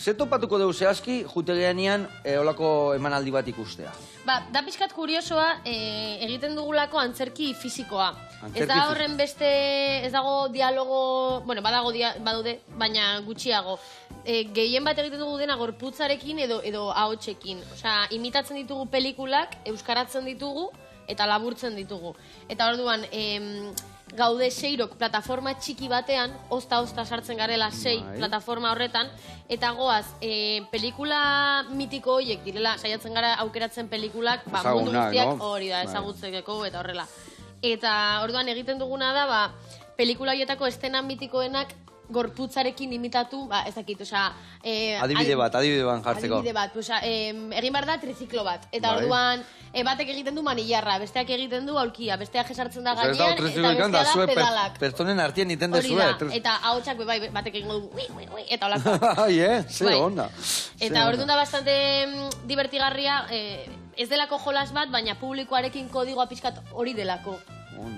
ze topatuko dugu zehazki, jutegeanian olako emanaldi bat ikustea? Da pixkat kuriosoa egiten dugulako antzerki fisikoa. Ez da horren beste, ez dago dialogo, bueno, badaude, baina gutxiago. Gehien bat egiten dugu dena gorputzarekin edo ahotsekin. Osea, imitatzen ditugu pelikulak, euskaratzen ditugu eta laburtzen ditugu. Eta orduan, gaude seirok plataforma txiki batean, ozta sartzen garela sei plataforma horretan, eta goaz, pelikula mitiko horiek direla, saiatzen gara aukeratzen pelikulak, mundu guztiak hori da, ezagutzeko eta horrela. Eta orduan egiten duguna da, pelikula horietako estena mitikoenak gorputzarekin imitatu, ez dakit, osea... Adibide bat jartzeko. Adibide bat, egin behar da triziklo bat. Eta orduan, batek egiten du manillarra, besteak egiten du aulkia, besteak jesartzen da gainean, eta bestea da pedalak. Pertsonen artien iten dezue. Eta ahotsak batek egin du, eta olako. Ze onda. Eta orduan da bastante divertigarria, ez delako jolas bat, baina publikoarekin kodigoa pixkat hori delako.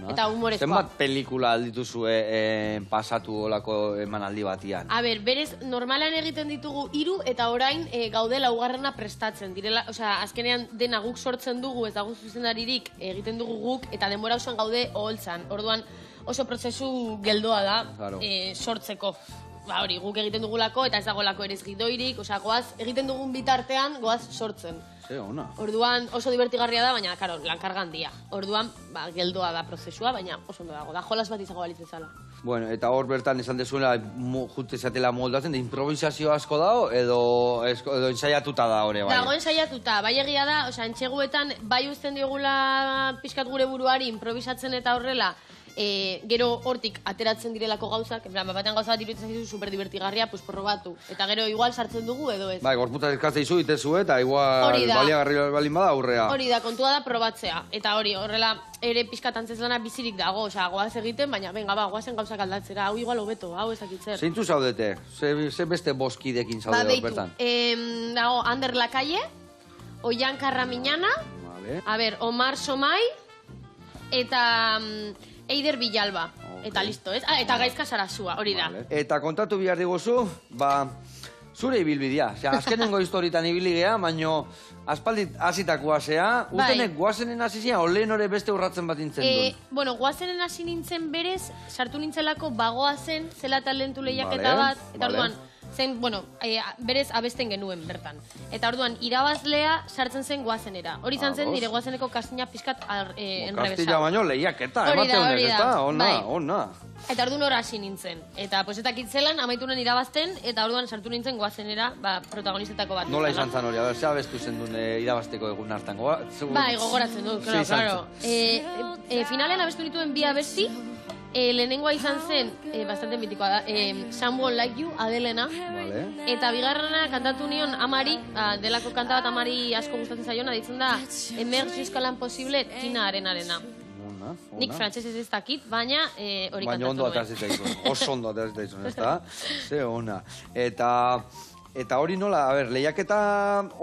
Eta humorezkoa. Zenbat pelikula aldituzue pasatu olako emanaldi batian? A ber, berez, normalan egiten ditugu 3 eta orain gaude laugarrena prestatzen. Osea, azkenean dena guk sortzen dugu, ez dago zuzendaririk egiten dugu guk, eta denbora osoan gaude oholtzan. Orduan oso prozesu geldoa da sortzeko. Hori, guk egiten dugulako eta ez dagoelako ere gidoirik, osea, goaz, egiten dugun bitartean goaz sortzen. Ze ona. Orduan oso divertigarria da, baina, karo, lankarga handia. Orduan, geldoa da prozesua, baina oso ondo dago, da jolas bat izango balitz bezala. Bueno, eta hor bertan esan dezuela, jute zatela moldatzen, da improvisazio asko dago, edo ensaiatuta da hori, bai? Dago ensaiatuta, bai egia da, osea, entxeguetan, bai uzten diogula pixkat gure buruari improvisatzen eta horrela, gero hortik ateratzen direlako gauzak, batean gauza bat iruditzen zizu superdibertigarria, pues probatu. Eta gero igual sartzen dugu edo ez. Bai, gorputza eskatze izu, itezu eta igual baliagarri balin bada aurrea. Hori da, kontua da probatzea. Eta hori, horrela ere pixkat antzezlana bizirik dago, osea, goaz egiten, baina venga, goazen gauzak aldatzera, hau igual hobeto, hau ez dakitzer. Zeintzu zaudete? Ze beste boskidekin zaude hor bertan? Dago, Ander Lakaie, Oian Karramiñana, Omar Somai, eta Eider Villalba. Eta listo, ez? Eta Gaizka Sarasua, hori da. Eta kontatu bihar diguzu, zure ibilbidea. Azkenengo historietan ibiligea, baino aspaldit hasitakoa zea, utenek guazenen hasi zian, olen hori beste urratzen bat nintzen duen. Bueno, guazenen hasi nintzen berez, sartu nintzelako bagoazen, zela talentu lehiaketa bat, eta orduan, zen, bueno, berez abesten genuen bertan. Eta orduan, irabazlea sartzen zen guazenera. Hori izan zen, nire guazeneko kastina pixkat enrebesa. Kastilla baino lehiaketa, emate honek, eta ona. Eta orduan hori hasi nintzen. Eta posetak itzelan, amaitunen irabazten, eta orduan sartu nintzen guazenera protagonistetako bat. Nola izan zan hori, ze abestu zen duen irabazteko egun hartan? Bai, gogoratzen dut, claro. Finalean abestu nituen bi abesti, lehenengoa izan zen, bastante mitikoa da, Someone Like You, Adelena. Eta bigarrena kantatu nion Amari, delako kanta bat Amari asko gustatzen zaiona, ditzen da Emerge Euskalan Posible, Tina Arenarena. Nik frantsesez ez dakit, baina hori kantatu nuen. Baina ondo atazitaizun, oso ondo atazitaizun, ez da? Ze ona. Eta hori nola, lehiaketa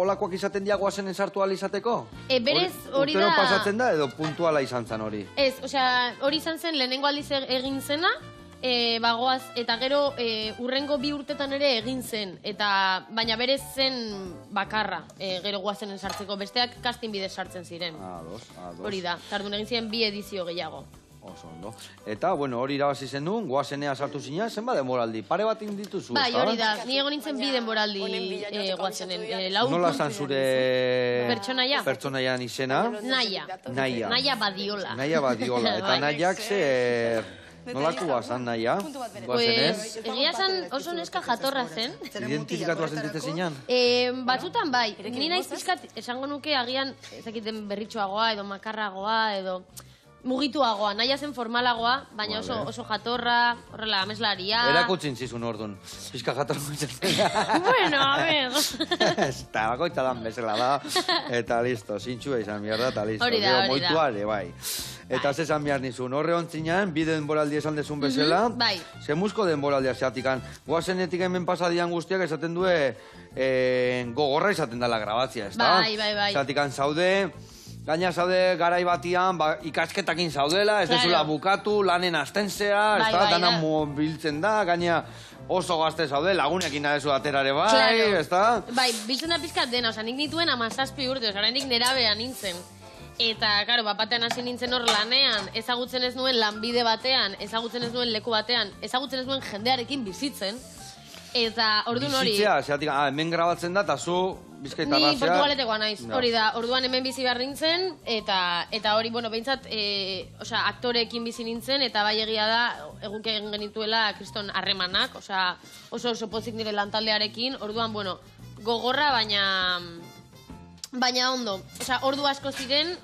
olakoak izaten diagoazenen sartu ala izateko? Berez hori da... Urtero pasatzen da edo puntuala izan zen hori? Ez, osea, hori izan zen lehenengo aldiz egin zena, bagoaz, eta gero urrengo 2 urtetan ere egin zen, baina berez zen bakarra gero guazenen sartzeko, besteak casting bidez sartzen ziren. Hori da, tardun egin ziren 2 edizio gehiago. Oso ondo. Eta, bueno, hori irabazi zen duen, guazenea sartu zina, zenba denboraldi? Pare bat indituzu, bai, hori da, ni egon nintzen 2 denboraldi guazenen. Nola zan zure... Pertsonaia? Pertsonaian izena? Naia. Naia Badiola. Naia Badiola. Eta Naiak zer... Nolakoa zan Naia? Pues, egia zan oso neska jatorra zen. Identifikatua sentite zinean? Batzutan bai. Ni naiz pixkat, esango nuke agian, ezakiten berritxoagoa edo makarragoa edo... Mugituagoa, naia zen formalagoa, baina oso jatorra, horrela, ameslaria... Erakutzin zizun orduan, pixka jatorra guitzen. Bueno, a ver... Eta bakoitza dan bezala da, eta listo, zintxua izan behar da, eta listo. Hori da. Moituare, bai. Eta zezan behar nizun, horre ontzinean, 2 denboraldi esan dezun bezala, zemuzko denboraldia zeatikan, guazenetik hemen pasadian guztiak esaten du gogorra izaten dela grabatzia, ez da? Bai. Zeatikan zaude... Gaina zaude garai batian, ikasketakin zaudela, ez dezula bukatu, lanen astentzea, ez da, dana mobiltzen da, gaina oso gazte zaude, lagunekin nadezu aterare bai, ezta? Bai, biltzen da pizkat dena, oza, nik nituen 17 urte, oza, nik nerabea nintzen. Eta, karo, batean hasi nintzen hor lanean, ezagutzen ez nuen lanbide batean, ezagutzen ez nuen leku batean, ezagutzen ez nuen jendearekin bizitzen. Eta, orduan hori... Bizitzea, zeatik, hemen grabatzen da, eta zu Bizkaitarra Ni Portugaletekoa naiz, hori da, orduan hemen bizi behar nintzen, eta hori, bueno, behintzat, aktoreekin bizi nintzen, eta bai egia da, egunke egin genituela kriston harremanak, oso pozik nire lantaldearekin, orduan, bueno, gogorra, baina ondo. Ordu asko ziren,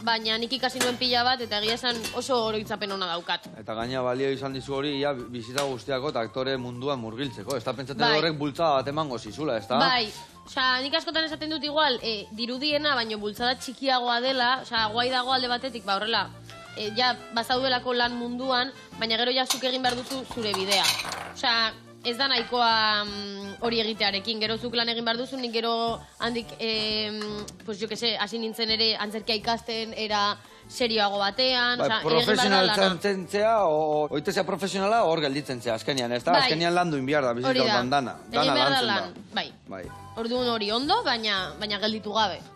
baina nik ikasi nuen pila bat, eta egia esan oso oroitzapen ona daukat. Eta gaina balio izan dizu hori, ja, bizita guztiako eta aktore munduan murgiltzeko. Ez da pentsatzen horrek bultzada bat emango zizula, ez da? Bai, nik askotan esaten dut igual, dirudiena, baino bultzada txikiagoa dela, guai dago alde batetik, ba horrela, ja, bazaudelako lan munduan, baina gero ja zuk egin behar duzu zure bidea. Ez da nahikoa hori egitearekin, gero zuk lan egin behar duzu, nik gero handik, pues jo que se, hasi nintzen ere antzerkia ikasten, era serioago batean, profesional zentzea, oitezea profesionala hor gelditzen zea, azkenian, ez da? Azkenian lan duin behar da, bizitza dana. Egin behar da lan, bai. Orduan hori ondo, baina gelditu gabe.